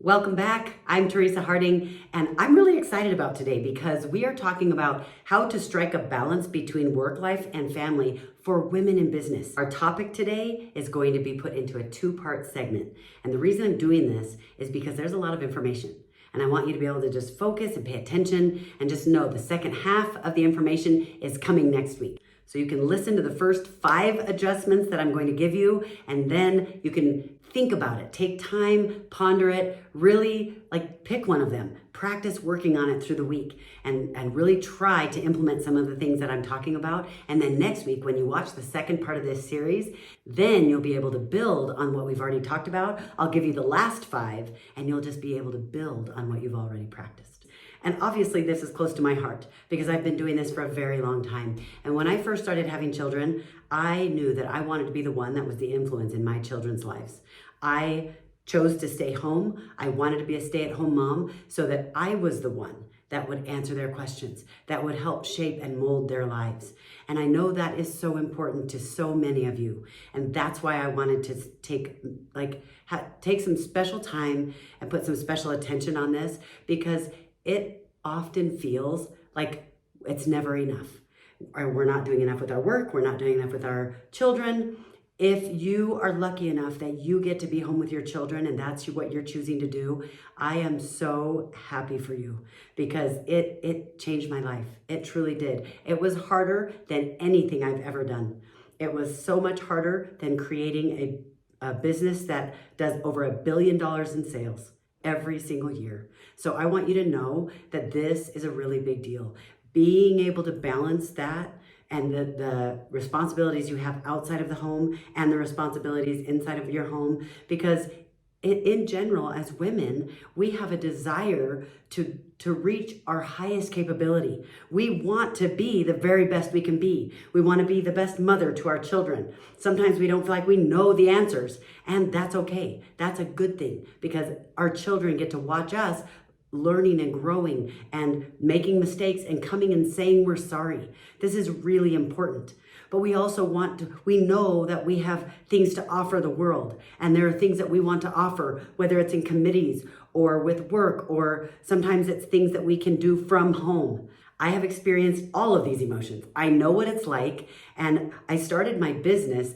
Welcome back. I'm Teresa Harding, and I'm really excited about today because we are talking about how to strike a balance between work life and family for women in business. Our topic today is going to be put into a two-part segment. And the reason I'm doing this is because there's a lot of information. And I want you to be able to just focus and pay attention and just know the second half of the information is coming next week. So you can listen to the first 5 adjustments that I'm going to give you, and then you can think about it. Take time, ponder it, really pick one of them. Practice working on it through the week and really try to implement some of the things that I'm talking about. And then next week, when you watch the second part of this series, then you'll be able to build on what we've already talked about. I'll give you the last 5, and you'll just be able to build on what you've already practiced. And obviously this is close to my heart because I've been doing this for a very long time. And when I first started having children, I knew that I wanted to be the one that was the influence in my children's lives. I chose to stay home. I wanted to be a stay-at-home mom so that I was the one that would answer their questions, that would help shape and mold their lives. And I know that is so important to so many of you. And that's why I wanted to take some special time and put some special attention on this, because it often feels like it's never enough. Or we're not doing enough with our work, we're not doing enough with our children. If you are lucky enough that you get to be home with your children and that's what you're choosing to do, I am so happy for you because it changed my life. It truly did. It was harder than anything I've ever done. It was so much harder than creating a business that does over $1 billion in sales every single year. So I want you to know that this is a really big deal. Being able to balance that and the responsibilities you have outside of the home and the responsibilities inside of your home, because in general, as women, we have a desire to reach our highest capability. We want to be the very best we can be. We want to be the best mother to our children. Sometimes we don't feel like we know the answers, and that's okay. That's a good thing because our children get to watch us learning and growing and making mistakes and coming and saying we're sorry. This is really important. But we also we know that we have things to offer the world. And there are things that we want to offer, whether it's in committees or with work, or sometimes it's things that we can do from home. I have experienced all of these emotions. I know what it's like. And I started my business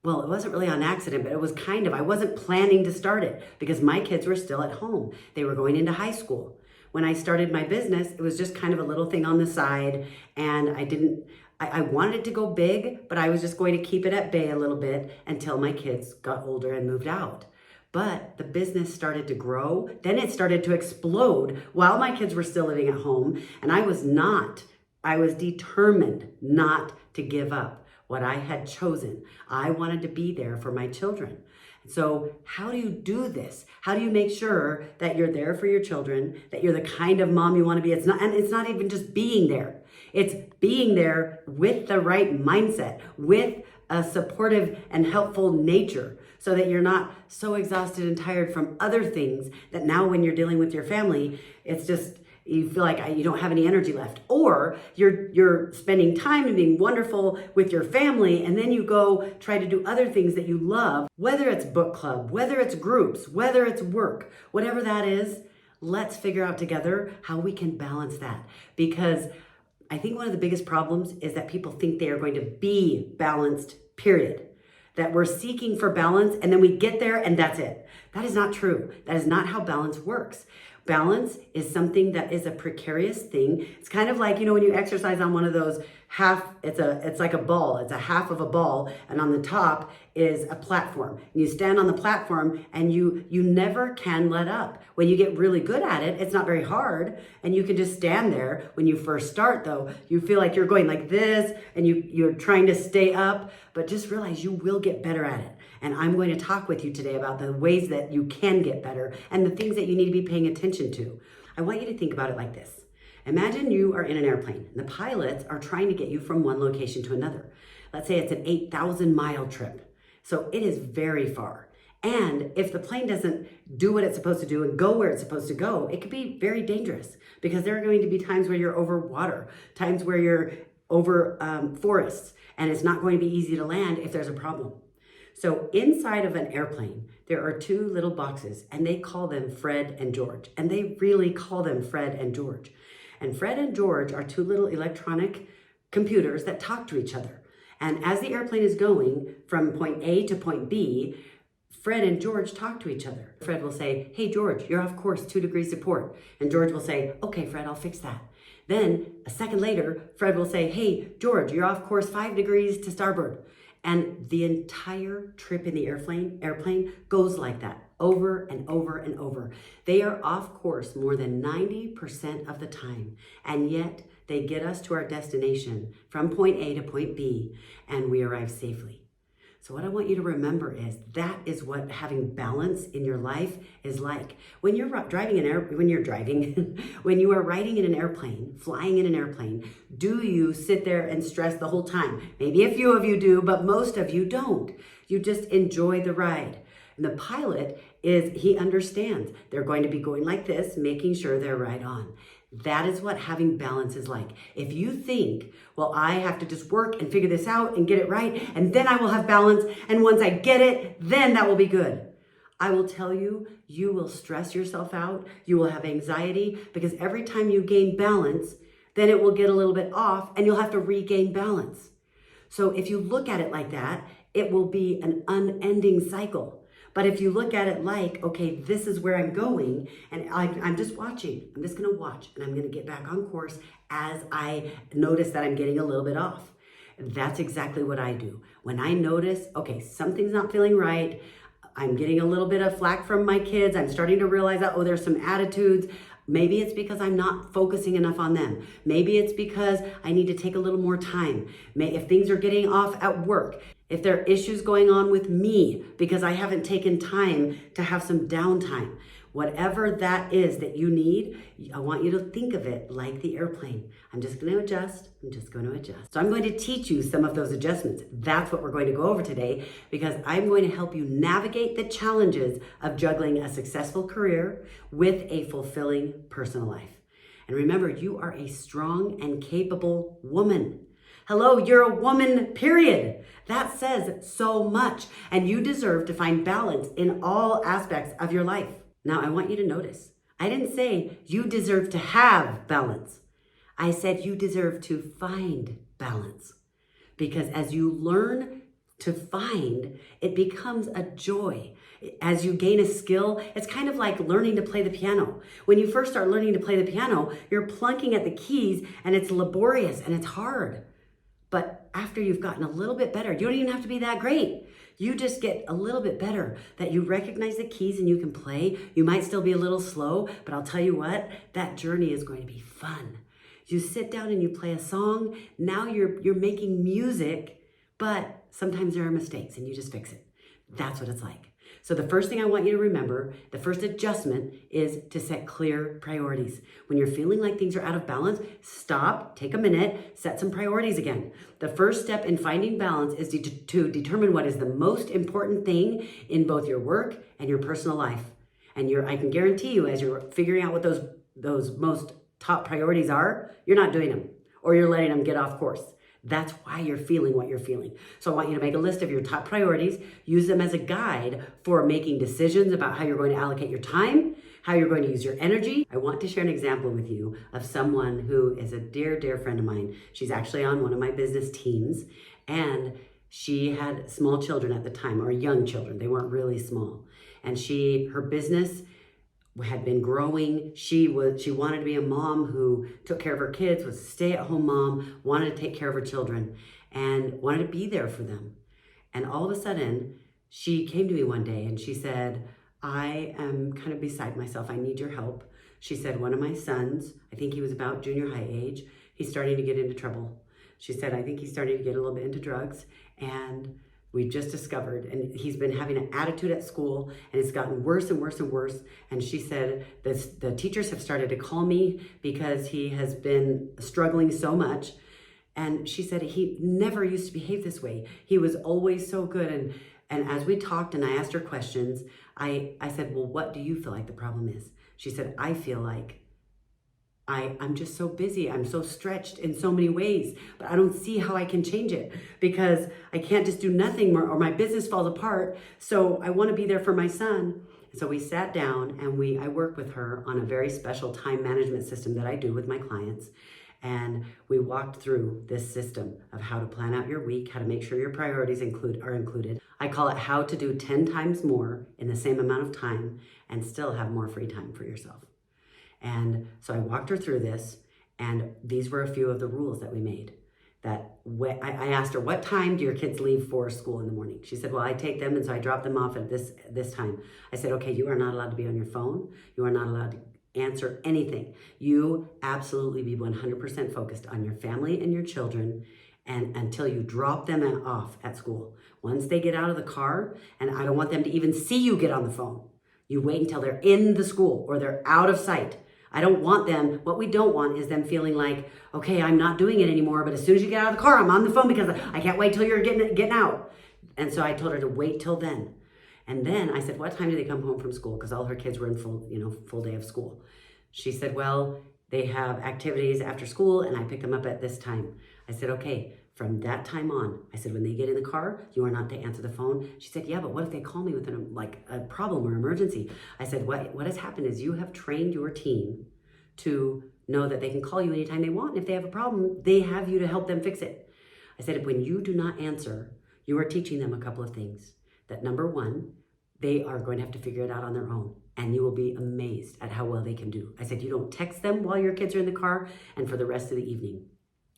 it wasn't really on accident, but it was I wasn't planning to start it because my kids were still at home. They were going into high school. When I started my business, it was just kind of a little thing on the side, and I wanted it to go big, but I was just going to keep it at bay a little bit until my kids got older and moved out. But the business started to grow. Then it started to explode while my kids were still living at home. And I was determined not to give up what I had chosen. I wanted to be there for my children. So how do you do this? How do you make sure that you're there for your children, that you're the kind of mom you want to be? It's not even just being there. It's being there with the right mindset, with a supportive and helpful nature, so that you're not so exhausted and tired from other things that now when you're dealing with your family, it's just, you feel like you don't have any energy left, or you're spending time and being wonderful with your family, and then you go try to do other things that you love, whether it's book club, whether it's groups, whether it's work, whatever that is. Let's figure out together how we can balance that, because I think one of the biggest problems is that people think they are going to be balanced, period. That we're seeking for balance and then we get there and that's it. That is not true. That is not how balance works. Balance is something that is a precarious thing. It's kind of like, when you exercise on one of those it's like a ball. It's a half of a ball, and on the top is a platform. And you stand on the platform and you never can let up. When you get really good at it, it's not very hard, and you can just stand there. When you first start though, you feel like you're going like this and you're trying to stay up, but just realize you will get better at it. And I'm going to talk with you today about the ways that you can get better and the things that you need to be paying attention to. I want you to think about it like this. Imagine you are in an airplane and the pilots are trying to get you from one location to another. Let's say it's an 8,000-mile trip. So it is very far. And if the plane doesn't do what it's supposed to do and go where it's supposed to go, it could be very dangerous because there are going to be times where you're over water, times where you're over forests, and it's not going to be easy to land if there's a problem. So inside of an airplane, there are two little boxes, and they call them Fred and George. And they really call them Fred and George. And Fred and George are two little electronic computers that talk to each other. And as the airplane is going from point A to point B, Fred and George talk to each other. Fred will say, "Hey, George, you're off course 2 degrees to port." And George will say, "Okay, Fred, I'll fix that." Then a second later, Fred will say, "Hey, George, you're off course 5 degrees to starboard." And the entire trip in the airplane goes like that, over and over and over. They are off course more than 90% of the time, and yet they get us to our destination from point A to point B, and we arrive safely. So what I want you to remember is that is what having balance in your life is like. When you're when you are riding in an airplane, flying in an airplane, do you sit there and stress the whole time? Maybe a few of you do, but most of you don't. You just enjoy the ride. And the pilot he understands. They're going to be going like this, making sure they're right on. That is what having balance is like. If you think, well, I have to just work and figure this out and get it right, and then I will have balance, and once I get it, then that will be good. I will tell you, you will stress yourself out, you will have anxiety, because every time you gain balance, then it will get a little bit off, and you'll have to regain balance. So if you look at it like that, it will be an unending cycle. But if you look at it like, okay, this is where I'm going, and I'm just watching. I'm just going to watch, and I'm going to get back on course as I notice that I'm getting a little bit off. That's exactly what I do. When I notice, okay, something's not feeling right, I'm getting a little bit of flack from my kids, I'm starting to realize that, oh, there's some attitudes. Maybe it's because I'm not focusing enough on them. Maybe it's because I need to take a little more time. If things are getting off at work, if there are issues going on with me because I haven't taken time to have some downtime, whatever that is that you need, I want you to think of it like the airplane. I'm just going to adjust. I'm just going to adjust. So I'm going to teach you some of those adjustments. That's what we're going to go over today, because I'm going to help you navigate the challenges of juggling a successful career with a fulfilling personal life. And remember, you are a strong and capable woman. Hello, you're a woman, period. That says so much, and you deserve to find balance in all aspects of your life. Now, I want you to notice, I didn't say you deserve to have balance. I said you deserve to find balance, because as you learn to find, it becomes a joy. As you gain a skill, it's kind of like learning to play the piano. When you first start learning to play the piano, you're plunking at the keys, and it's laborious and it's hard. But after you've gotten a little bit better, you don't even have to be that great. You just get a little bit better, that you recognize the keys and you can play. You might still be a little slow, but I'll tell you what, that journey is going to be fun. You sit down and you play a song. Now you're making music, but sometimes there are mistakes and you just fix it. That's what it's like. So the first thing I want you to remember, the first adjustment, is to set clear priorities. When you're feeling like things are out of balance, stop, take a minute, set some priorities again. The first step in finding balance is to determine what is the most important thing in both your work and your personal life. And I can guarantee you, as you're figuring out what those most top priorities are, you're not doing them, or you're letting them get off course. That's why you're feeling what you're feeling. So I want you to make a list of your top priorities, use them as a guide for making decisions about how you're going to allocate your time, how you're going to use your energy. I want to share an example with you of someone who is a dear, dear friend of mine. She's actually on one of my business teams, and she had small children at the time, or young children. They weren't really small. And her business had been growing. She wanted to be a mom who took care of her kids, was a stay-at-home mom, wanted to take care of her children, and wanted to be there for them. And all of a sudden, she came to me one day and she said, I am kind of beside myself. I need your help. She said, one of my sons, I think he was about junior high age, he's starting to get into trouble. She said, I think he's starting to get a little bit into drugs, and we just discovered, and he's been having an attitude at school, and it's gotten worse and worse and worse. And she said, the teachers have started to call me because he has been struggling so much. And she said, he never used to behave this way. He was always so good. And as we talked and I asked her questions, I said, well, what do you feel like the problem is? She said, I feel like I'm just so busy. I'm so stretched in so many ways, but I don't see how I can change it because I can't just do nothing more or my business falls apart. So I want to be there for my son. So we sat down and I work with her on a very special time management system that I do with my clients. And we walked through this system of how to plan out your week, how to make sure your priorities are included. I call it how to do 10 times more in the same amount of time and still have more free time for yourself. And so I walked her through this, and these were a few of the rules that we made. I asked her, what time do your kids leave for school in the morning? She said, well, I take them, and so I drop them off at this time. I said, okay, you are not allowed to be on your phone. You are not allowed to answer anything. You absolutely be 100% focused on your family and your children and until you drop them off at school. Once they get out of the car, and I don't want them to even see you get on the phone, you wait until they're in the school or they're out of sight. I don't want them, what we don't want is them feeling like, okay, I'm not doing it anymore, but as soon as you get out of the car, I'm on the phone because I can't wait till you're getting out. And so I told her to wait till then. And then I said, what time do they come home from school? Because all her kids were in full day of school. She said, well, they have activities after school and I pick them up at this time. I said, okay, from that time on, I said, when they get in the car, you are not to answer the phone. She said, yeah, but what if they call me with a problem or emergency? I said, what has happened is you have trained your team to know that they can call you anytime they want. And if they have a problem, they have you to help them fix it. I said, when you do not answer, you are teaching them a couple of things. That number one, they are going to have to figure it out on their own. And you will be amazed at how well they can do. I said, you don't text them while your kids are in the car and for the rest of the evening.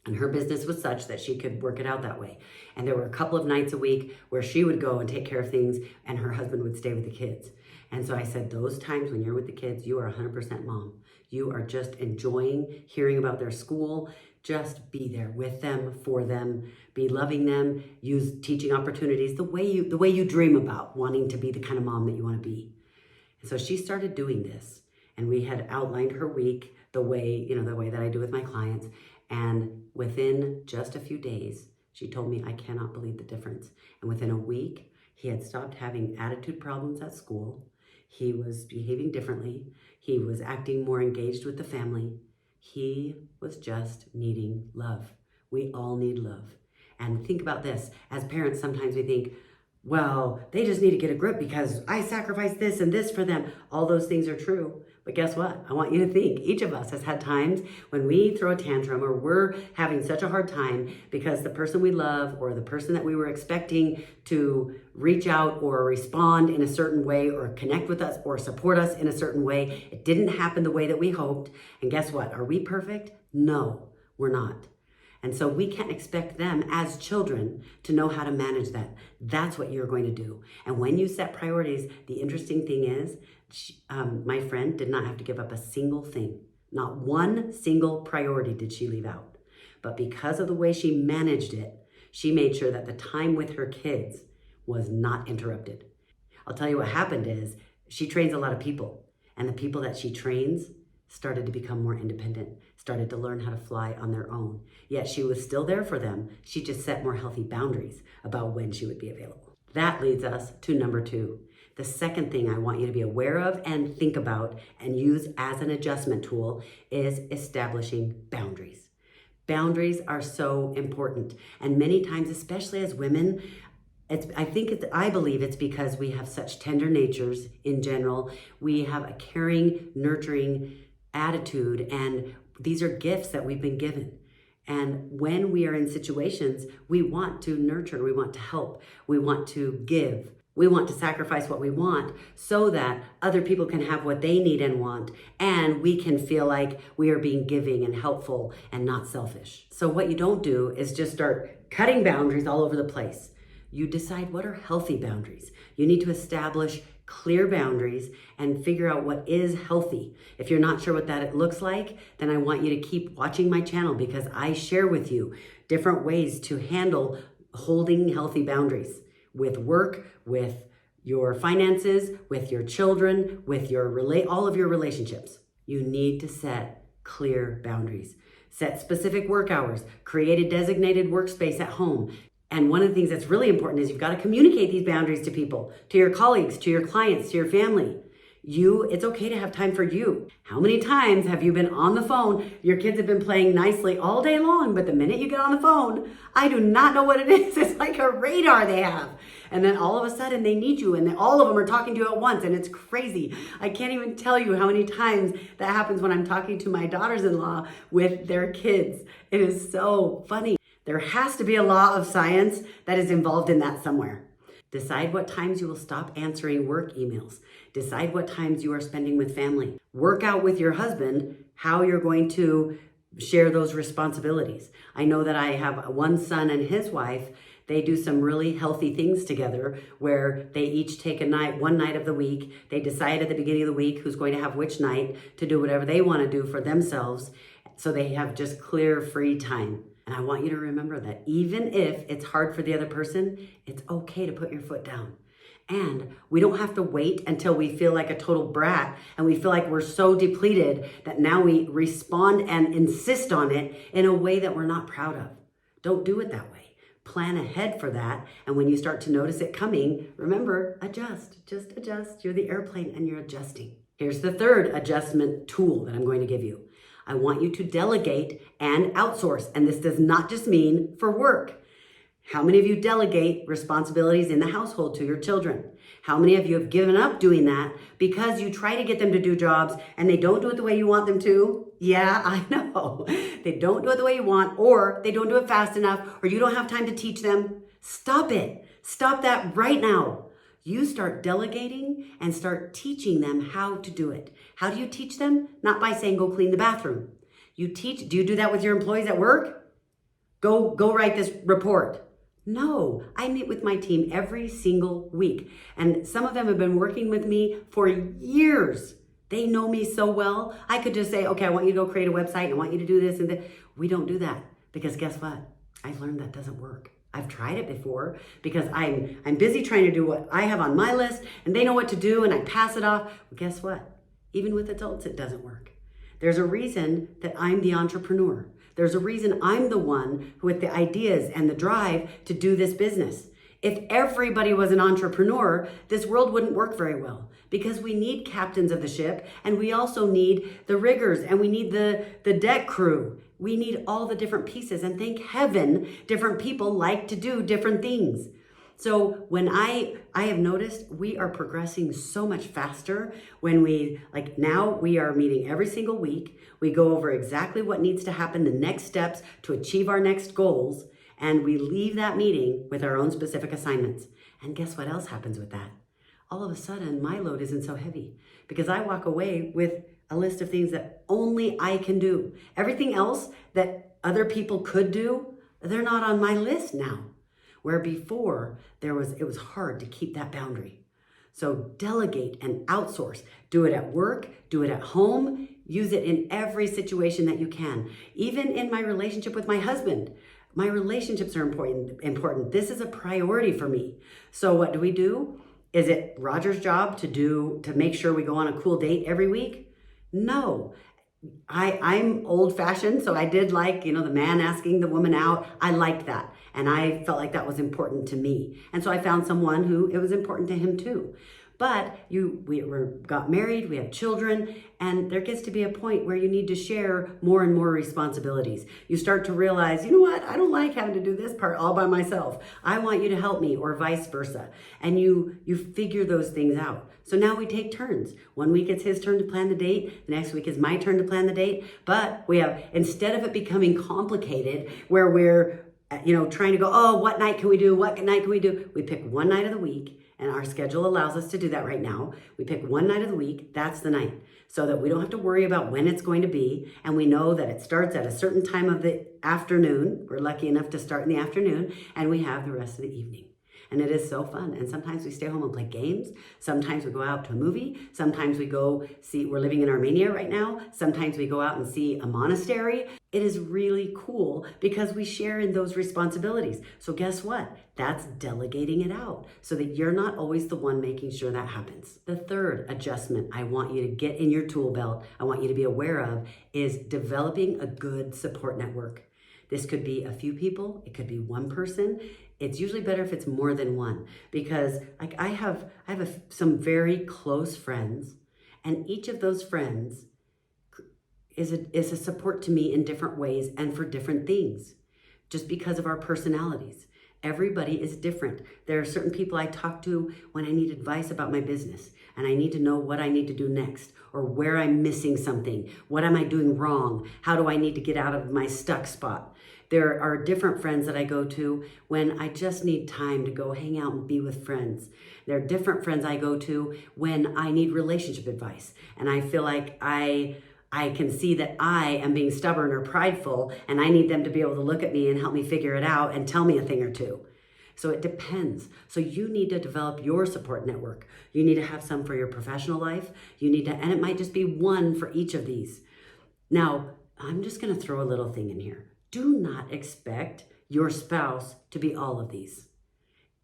And her business was such that she could work it out that way. And there were a couple of nights a week where she would go and take care of things and her husband would stay with the kids. And so I said, those times when you're with the kids, you are 100% mom. You are just enjoying hearing about their school. Just be there with them, for them, be loving them, use teaching opportunities the way you dream about wanting to be the kind of mom that you want to be. And so she started doing this, and we had outlined her week the way that I do with my clients. And within just a few days, she told me, I cannot believe the difference. And within a week, he had stopped having attitude problems at school. He was behaving differently. He was acting more engaged with the family. He was just needing love. We all need love. And think about this. As parents, sometimes we think, well, they just need to get a grip because I sacrificed this and this for them. All those things are true. But guess what? I want you to think each of us has had times when we throw a tantrum or we're having such a hard time because the person we love or the person that we were expecting to reach out or respond in a certain way or connect with us or support us in a certain way, it didn't happen the way that we hoped. And guess what? Are we perfect? No, we're not. And so we can't expect them as children to know how to manage that. That's what you're going to do. And when you set priorities, the interesting thing is, my friend did not have to give up a single thing. Not one single priority did she leave out. But because of the way she managed it, she made sure that the time with her kids was not interrupted. I'll tell you what happened is she trains a lot of people, and the people that she trains started to become more independent, started to learn how to fly on their own. Yet she was still there for them. She just set more healthy boundaries about when she would be available. That leads us to number 2. The second thing I want you to be aware of and think about and use as an adjustment tool is establishing boundaries. Boundaries are so important. And many times, especially as women, I believe it's because we have such tender natures in general. We have a caring, nurturing attitude, and these are gifts that we've been given. And when we are in situations, we want to nurture, we want to help, we want to give. We want to sacrifice what we want so that other people can have what they need and want, and we can feel like we are being giving and helpful and not selfish. So what you don't do is just start cutting boundaries all over the place. You decide what are healthy boundaries. You need to establish clear boundaries and figure out what is healthy. If you're not sure what that looks like, then I want you to keep watching my channel because I share with you different ways to handle holding healthy boundaries with work, with your finances, with your children, with all of your relationships. You need to set clear boundaries. Set specific work hours, create a designated workspace at home. And one of the things that's really important is you've got to communicate these boundaries to people, to your colleagues, to your clients, to your family. It's okay to have time for you. How many times have you been on the phone? Your kids have been playing nicely all day long, but the minute you get on the phone, I do not know what it is. It's like a radar they have. And then all of a sudden they need you, and then all of them are talking to you at once, and it's crazy. I can't even tell you how many times that happens when I'm talking to my daughters-in-law with their kids. It is so funny. There has to be a law of science that is involved in that somewhere. Decide what times you will stop answering work emails. Decide what times you are spending with family. Work out with your husband how you're going to share those responsibilities. I know that I have one son and his wife. They do some really healthy things together where they each take one night of the week. They decide at the beginning of the week who's going to have which night to do whatever they want to do for themselves. So they have just clear, free time. And I want you to remember that even if it's hard for the other person, it's okay to put your foot down. And we don't have to wait until we feel like a total brat and we feel like we're so depleted that now we respond and insist on it in a way that we're not proud of. Don't do it that way. Plan ahead for that. And when you start to notice it coming, remember, adjust. Just adjust. You're the airplane and you're adjusting. Here's the third adjustment tool that I'm going to give you. I want you to delegate and outsource. And this does not just mean for work. How many of you delegate responsibilities in the household to your children? How many of you have given up doing that because you try to get them to do jobs and they don't do it the way you want them to? Yeah, I know. They don't do it the way you want, or they don't do it fast enough, or you don't have time to teach them. Stop it. Stop that right now. You start delegating and start teaching them how to do it. How do you teach them? Not by saying, go clean the bathroom. Do you do that with your employees at work? Go write this report. No, I meet with my team every single week. And some of them have been working with me for years. They know me so well. I could just say, okay, I want you to go create a website. I want you to do this and that. We don't do that because guess what? I've learned that doesn't work. I've tried it before because I'm busy trying to do what I have on my list and they know what to do and I pass it off. Well, guess what? Even with adults, it doesn't work. There's a reason that I'm the entrepreneur. There's a reason I'm the one with the ideas and the drive to do this business. If everybody was an entrepreneur, this world wouldn't work very well because we need captains of the ship and we also need the riggers and we need the deck crew. We need all the different pieces, and thank heaven, different people like to do different things. So when I have noticed we are progressing so much faster when now we are meeting every single week. We go over exactly what needs to happen, the next steps to achieve our next goals, and we leave that meeting with our own specific assignments. And guess what else happens with that? All of a sudden, my load isn't so heavy because I walk away with a list of things that only I can do. Everything else that other people could do, they're not on my list now. Where before it was hard to keep that boundary. So delegate and outsource. Do it at work, do it at home, use it in every situation that you can. Even in my relationship with my husband, my relationships are important. This is a priority for me. So what do? Is it Roger's job to make sure we go on a cool date every week? No. I'm old fashioned, so I did like, the man asking the woman out. I liked that. And I felt like that was important to me. And so I found someone who it was important to him too. But we got married, we have children, and there gets to be a point where you need to share more and more responsibilities. You start to realize, you know what, I don't like having to do this part all by myself. I want you to help me, or vice versa. And you figure those things out. So now we take turns. One week it's his turn to plan the date, the next week is my turn to plan the date. But instead of it becoming complicated, where we're trying to go, oh, what night can we do? What night can we do? We pick one night of the week. And our schedule allows us to do that right now. We pick one night of the week, that's the night, so that we don't have to worry about when it's going to be. And we know that it starts at a certain time of the afternoon. We're lucky enough to start in the afternoon, and we have the rest of the evening. And it is so fun. And sometimes we stay home and play games. Sometimes we go out to a movie. Sometimes we go see, we're living in Armenia right now. Sometimes we go out and see a monastery. It is really cool because we share in those responsibilities. So guess what? That's delegating it out so that you're not always the one making sure that happens. The third adjustment I want you to get in your tool belt, I want you to be aware of, is developing a good support network. This could be a few people. It could be one person. It's usually better if it's more than one because I have some very close friends, And each of those friends is a support to me in different ways and for different things, just because of our personalities. Everybody is different. There are certain people I talk to when I need advice about my business and I need to know what I need to do next or where I'm missing something. What am I doing wrong? How do I need to get out of my stuck spot? There are different friends that I go to when I just need time to go hang out and be with friends. There are different friends I go to when I need relationship advice and I feel like I can see that I am being stubborn or prideful and I need them to be able to look at me and help me figure it out and tell me a thing or two. So it depends. So you need to develop your support network. You need to have some for your professional life. And it might just be one for each of these. Now, I'm just going to throw a little thing in here. Do not expect your spouse to be all of these.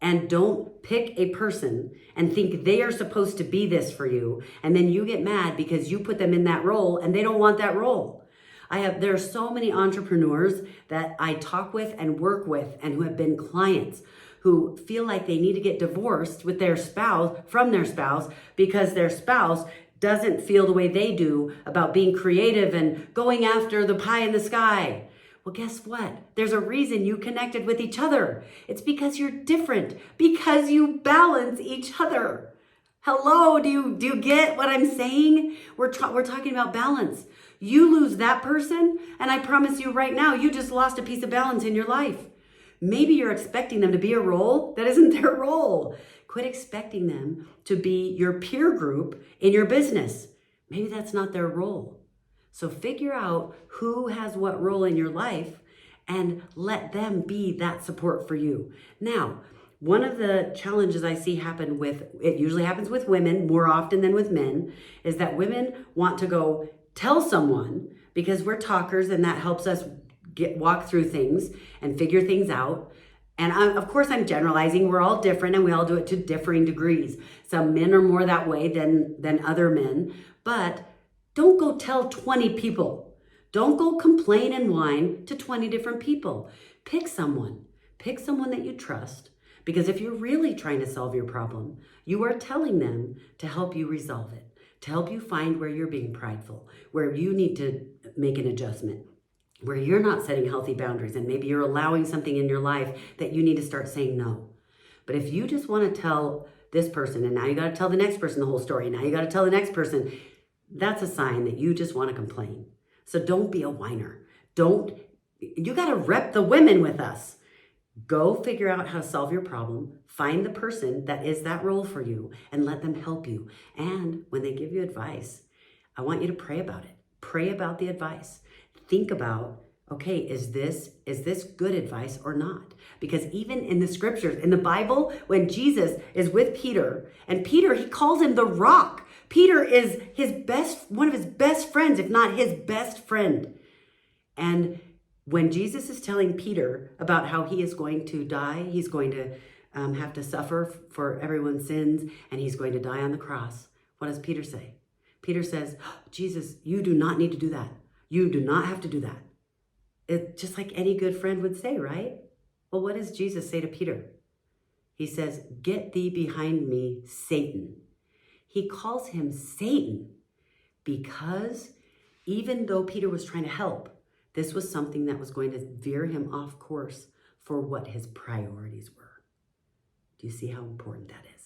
And don't pick a person and think they are supposed to be this for you. And then you get mad because you put them in that role and they don't want that role. There are so many entrepreneurs that I talk with and work with and who have been clients who feel like they need to get divorced with their spouse, from their spouse, because their spouse doesn't feel the way they do about being creative and going after the pie in the sky. Well, guess what? There's a reason you connected with each other. It's because you're different, because you balance each other. Hello, do you get what I'm saying? We're talking about balance. You lose that person, and I promise you right now, you just lost a piece of balance in your life. Maybe you're expecting them to be a role that isn't their role. Quit expecting them to be your peer group in your business. Maybe that's not their role. So figure out who has what role in your life and let them be that support for you. Now, one of the challenges I see it usually happens with women more often than with men, is that women want to go tell someone because we're talkers and that helps us walk through things and figure things out. And of course, I'm generalizing. We're all different and we all do it to differing degrees. Some men are more that way than other men, but don't go tell 20 people. Don't go complain and whine to 20 different people. Pick someone that you trust, because if you're really trying to solve your problem, you are telling them to help you resolve it, to help you find where you're being prideful, where you need to make an adjustment, where you're not setting healthy boundaries, and maybe you're allowing something in your life that you need to start saying no. But if you just want to tell this person, and now you got to tell the next person the whole story, now you got to tell the next person, that's a sign that you just want to complain. So don't be a whiner. You got to rep the women with us. Go figure out how to solve your problem. Find the person that is that role for you and let them help you. And when they give you advice, I want you to pray about it. Pray about the advice. Think about, okay, is this good advice or not? Because even in the scriptures, in the Bible, when Jesus is with Peter, and Peter, he calls him the rock. Peter is one of his best friends, if not his best friend. And when Jesus is telling Peter about how he is going to die, he's going to have to suffer for everyone's sins, and he's going to die on the cross, what does Peter say? Peter says, Jesus, you do not need to do that. You do not have to do that. It's just like any good friend would say, right? Well, what does Jesus say to Peter? He says, get thee behind me, Satan. He calls him Satan because even though Peter was trying to help, this was something that was going to veer him off course for what his priorities were. Do you see how important that is?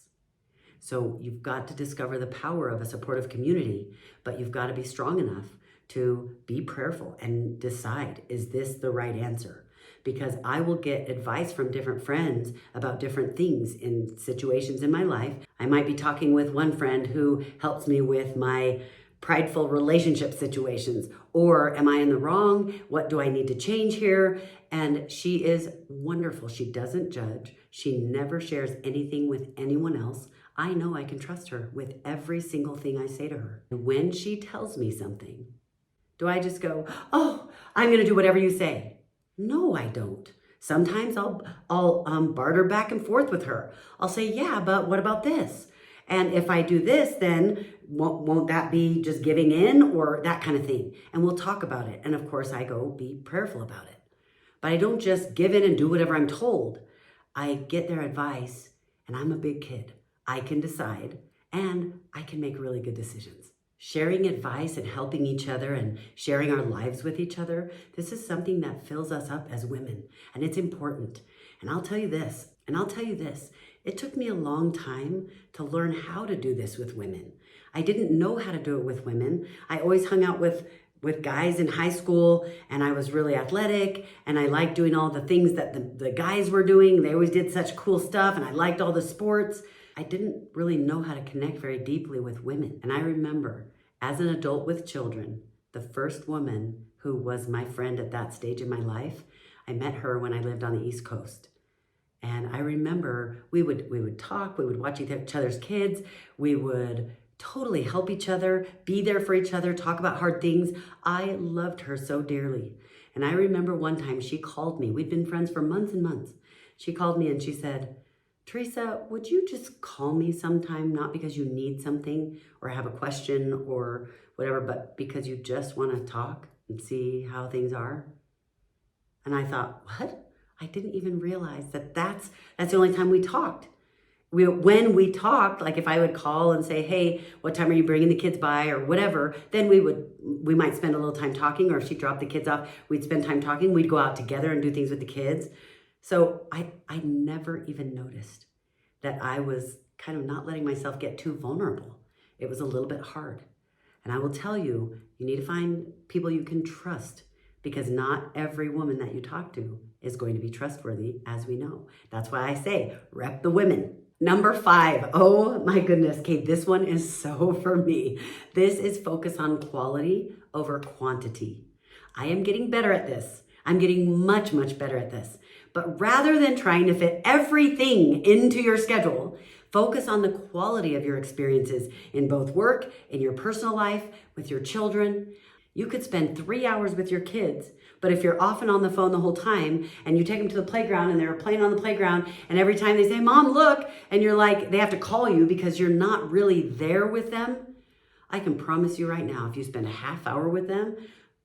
So you've got to discover the power of a supportive community, but you've got to be strong enough to be prayerful and decide, is this the right answer? Because I will get advice from different friends about different things in situations in my life. I might be talking with one friend who helps me with my prideful relationship situations. Or am I in the wrong? What do I need to change here? And she is wonderful. She doesn't judge. She never shares anything with anyone else. I know I can trust her with every single thing I say to her. And when she tells me something, do I just go, oh, I'm going to do whatever you say? No, I don't. Sometimes I'll barter back and forth with her. I'll say, yeah, but what about this? And if I do this, then won't that be just giving in or that kind of thing? And we'll talk about it. And of course, I go be prayerful about it. But I don't just give in and do whatever I'm told. I get their advice, and I'm a big kid. I can decide, and I can make really good decisions. Sharing advice and helping each other and sharing our lives with each other, this is something that fills us up as women, and it's important. And I'll tell you this, it took me a long time to learn how to do this with women. I didn't know how to do it with women. I always hung out with guys in high school, and I was really athletic, and I liked doing all the things that the guys were doing. They always did such cool stuff, and I liked all the sports. I didn't really know how to connect very deeply with women. And I remember, as an adult with children, the first woman who was my friend at that stage in my life, I met her when I lived on the East Coast. And I remember we would talk, we would watch each other's kids, we would totally help each other, be there for each other, talk about hard things. I loved her so dearly. And I remember one time she called me. We'd been friends for months and months. She called me and she said, "Teresa, would you just call me sometime, not because you need something or have a question or whatever, but because you just want to talk and see how things are?" And I thought, what? I didn't even realize that's the only time we talked. When we talked, like if I would call and say, "Hey, what time are you bringing the kids by?" or whatever, then we might spend a little time talking, or if she dropped the kids off, we'd spend time talking. We'd go out together and do things with the kids. So I never even noticed that I was kind of not letting myself get too vulnerable. It was a little bit hard. And I will tell you, you need to find people you can trust, because not every woman that you talk to is going to be trustworthy, as we know. That's why I say, rep the women. Number 5, oh my goodness, Kate, this one is so for me. This is focus on quality over quantity. I am getting better at this. I'm getting much, much better at this. But rather than trying to fit everything into your schedule, focus on the quality of your experiences in both work, in your personal life, with your children. You could spend 3 hours with your kids, but if you're off and on the phone the whole time and you take them to the playground and they're playing on the playground and every time they say, "Mom, look," and you're like, they have to call you because you're not really there with them, I can promise you right now, if you spend a half hour with them,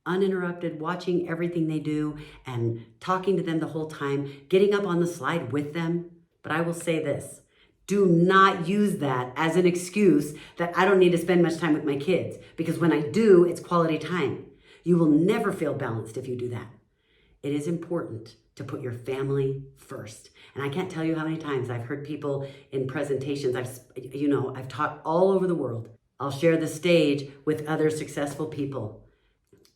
uninterrupted, watching everything they do and talking to them the whole time, getting up on the slide with them. But I will say this, do not use that as an excuse that I don't need to spend much time with my kids, because when I do, it's quality time. You will never feel balanced if you do that. It is important to put your family first. And I can't tell you how many times I've heard people in presentations, I've taught all over the world. I'll share the stage with other successful people.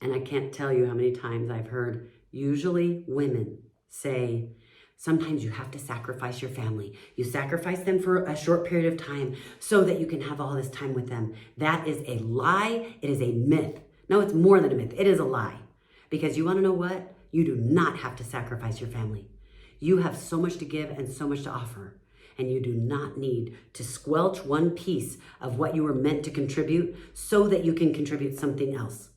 And I can't tell you how many times I've heard, usually women, say, sometimes you have to sacrifice your family. You sacrifice them for a short period of time so that you can have all this time with them. That is a lie. It is a myth. No, it's more than a myth. It is a lie. Because you want to know what? You do not have to sacrifice your family. You have so much to give and so much to offer. And you do not need to squelch one piece of what you were meant to contribute so that you can contribute something else.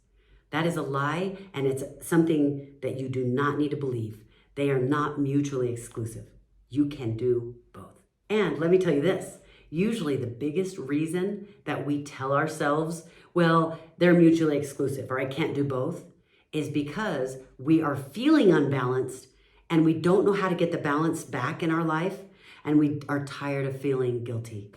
That is a lie, and it's something that you do not need to believe. They are not mutually exclusive. You can do both. And let me tell you this, usually the biggest reason that we tell ourselves, well, they're mutually exclusive or I can't do both, is because we are feeling unbalanced and we don't know how to get the balance back in our life, and we are tired of feeling guilty.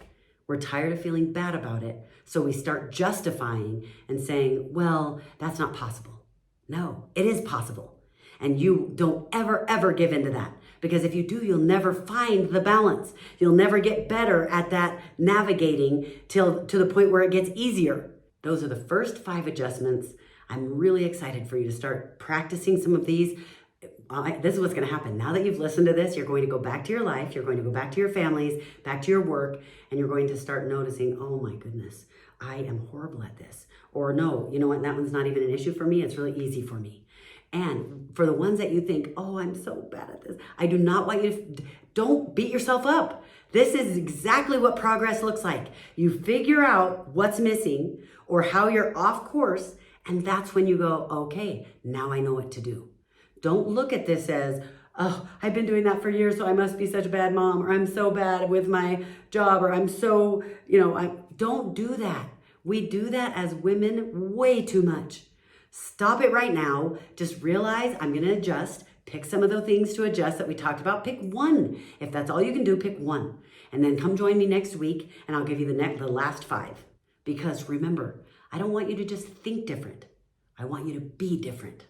We're tired of feeling bad about it. So we start justifying and saying, well, that's not possible. No, it is possible. And you don't ever give into that. Because if you do, you'll never find the balance. You'll never get better at that navigating to the point where it gets easier. Those are the first 5 adjustments. I'm really excited for you to start practicing some of these. This is what's going to happen. Now that you've listened to this, you're going to go back to your life, you're going to go back to your families, back to your work, and you're going to start noticing, oh my goodness, I am horrible at this. Or no, you know what, that one's not even an issue for me. It's really easy for me. And for the ones that you think, oh, I'm so bad at this, I do not want you to, don't beat yourself up. This is exactly what progress looks like. You figure out what's missing or how you're off course, and that's when you go, okay, now I know what to do. Don't look at this as, oh, I've been doing that for years, so I must be such a bad mom, or I'm so bad with my job, or I'm so, don't do that. We do that as women way too much. Stop it right now. Just realize I'm going to adjust. Pick some of the things to adjust that we talked about. Pick one. If that's all you can do, pick one. And then come join me next week, and I'll give you the last 5. Because remember, I don't want you to just think different. I want you to be different.